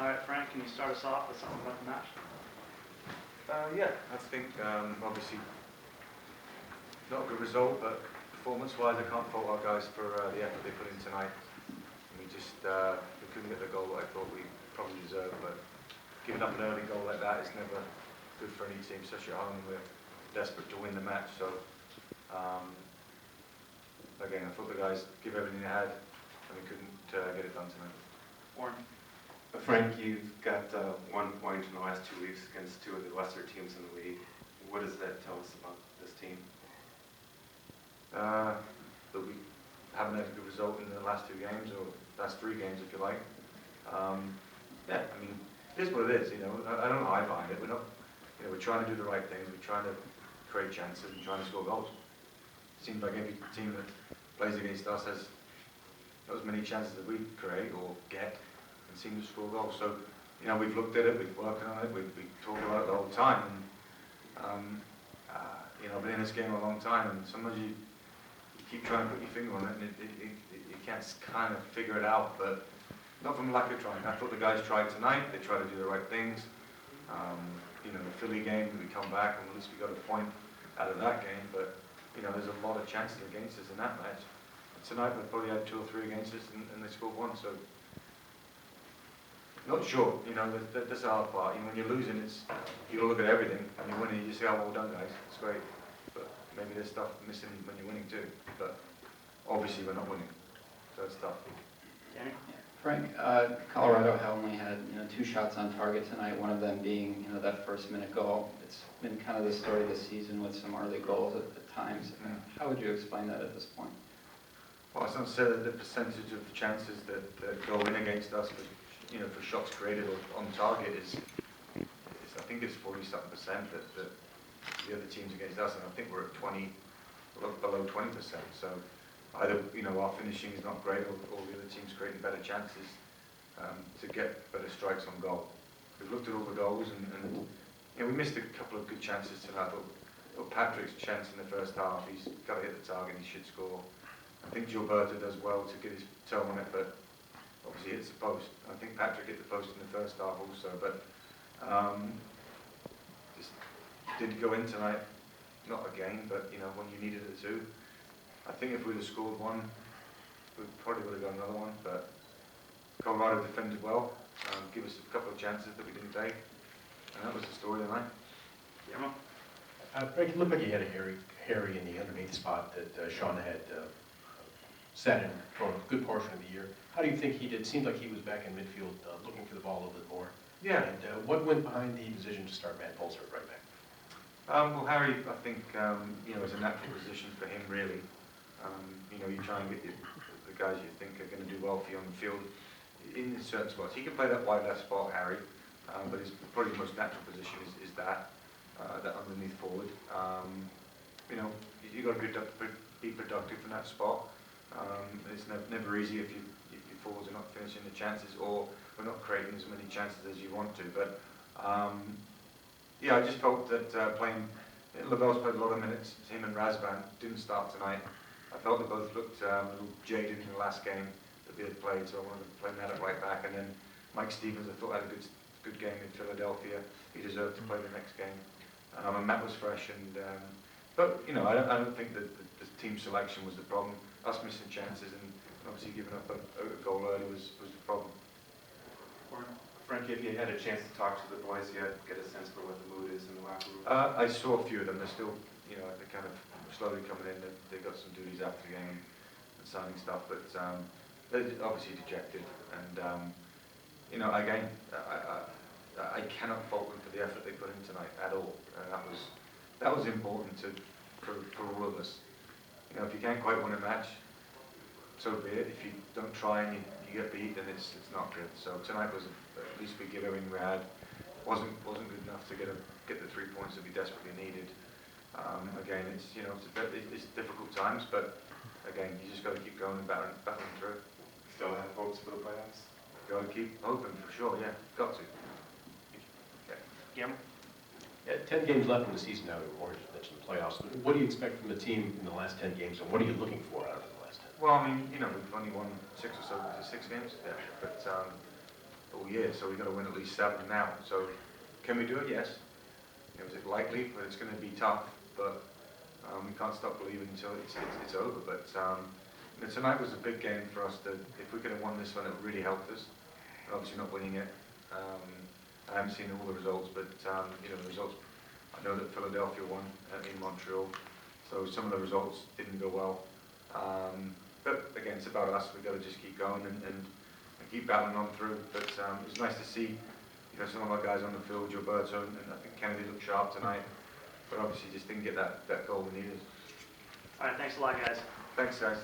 All right, Frank, can you start us off with something about the match? Yeah, I think obviously not a good result, but performance-wise, I can't fault our guys for the effort they put in tonight. We couldn't get the goal that I thought we probably deserved, but giving up an early goal like that is never good for any team, especially at home. We're desperate to win the match, so again, I thought the guys give everything they had, and we couldn't get it done tonight. Warren? Frank, you've got 1 point in the last 2 weeks against two of the lesser teams in the league. What does that tell us about this team? That we haven't had a good result in the last 2 games, or last 3 games, if you like. Yeah, I mean, it is what it is. I don't hide behind it. We're not. We're trying to do the right things. We're trying to create chances and trying to score goals. It seems like every team that plays against us has not as many chances that we create or get and seem to score goals. So, we've looked at it, we've worked on it, we've talked about it the whole time. And, I've been in this game a long time, and sometimes you keep trying to put your finger on it, and you can't kind of figure it out, but not from lack of trying. I thought the guys tried tonight. They tried to do the right things. The Philly game, we come back, and at least we got a point out of that game, but there's a lot of chances against us in that match. Tonight we probably had 2 or 3 against us, and they scored 1, so not sure. That's the hard part. When you're losing, you look at everything, and you're winning, you say, "Oh, well done, guys, it's great." But maybe there's stuff missing when you're winning too. But obviously we're not winning, so it's tough. Danny? Frank, Colorado only had 2 shots on target tonight, one of them being that first-minute goal. It's been kind of the story of the season with some early goals at times. How would you explain that at this point? Well, it's not to say that the percentage of chances that go in against us for shots created or on target is I think it's 40-something% that the other teams against us, and I think we're at 20, below 20%. So either our finishing is not great, or the other team's creating better chances to get better strikes on goal. We've looked at all the goals, and we missed a couple of good chances tonight. But Patrick's chance in the first half, he's got to hit the target, he should score. I think Gilberto does well to get his toe on it, but obviously hits the post. I think Patrick hit the post in the first half also, but just didn't go in tonight. Not again, but when you needed it to. I think if we'd have scored 1, we probably would have got another one. But Colorado defended well, give us a couple of chances that we didn't take, and that was the story tonight. Guillermo? Frank, it looked like he had a Harry in the underneath spot that Sean had sat in for a good portion of the year. How do you think he did? Seemed like he was back in midfield looking for the ball a little bit more. Yeah. And what went behind the decision to start Matt Polster right back? Well, Harry, I think, is a natural position for him, really. You try and get the guys you think are going to do well for you on the field in certain spots. He can play that wide left spot, Harry, but his probably most natural position is that underneath forward. You've got to be productive from that spot. It's never easy if your forwards are not finishing the chances, or we're not creating as many chances as you want to. But I just felt that Lavelle's played a lot of minutes. Him and Razvan didn't start tonight. I felt they both looked a little jaded in the last game that they had played, so I wanted to play Matt right back. And then Mike Stevens, I thought, had a good game in Philadelphia. He deserved to play the next game. And Matt was fresh, but I don't think that the team selection was the problem. Us missing chances and obviously giving up a goal early was the problem. Frank, if you had a chance to talk to the boys yet, get a sense for what the mood is in the locker room? I saw a few of them. They're still, they're kind of slowly coming in. They've got some duties after the game and signing stuff, but they're obviously dejected. And again, I cannot fault them for the effort they put in tonight at all. And that was important for all of us. If you can't quite win a match, so be it. If you don't try and you get beat, then it's not good. So tonight was, at least we give everything we had. Wasn't good enough to get the 3 points that we desperately needed. Again, it's difficult times, but again, you just got to keep going and battling through. Still have hopes for the playoffs? Got to keep hoping for sure. Yeah, got to. Okay. Guillermo? Yeah, 10 games left in the season now. Warren just mentioned the playoffs. What do you expect from the team in the last 10 games, and what are you looking for out of the last 10? Well, I mean, we've only won 6 or so, 6 games, yeah. But all year, so we've got to win at least 7 now. So can we do it? Yes. You know, is it likely? But it's going to be tough. But we can't stop believing until it's over. But you know, tonight was a big game for us. If we could have won this one, it really helped us. But obviously not winning it. I haven't seen all the results, but you know, the results. I know that Philadelphia won in Montreal, so some of the results didn't go well. But again, it's about us. We've got to just keep going and keep battling on through. But it was nice to see, you know, some of our guys on the field, Gilberto, and I think Kennedy looked sharp tonight. But obviously just didn't get that goal we needed. All right, thanks a lot, guys. Thanks, guys.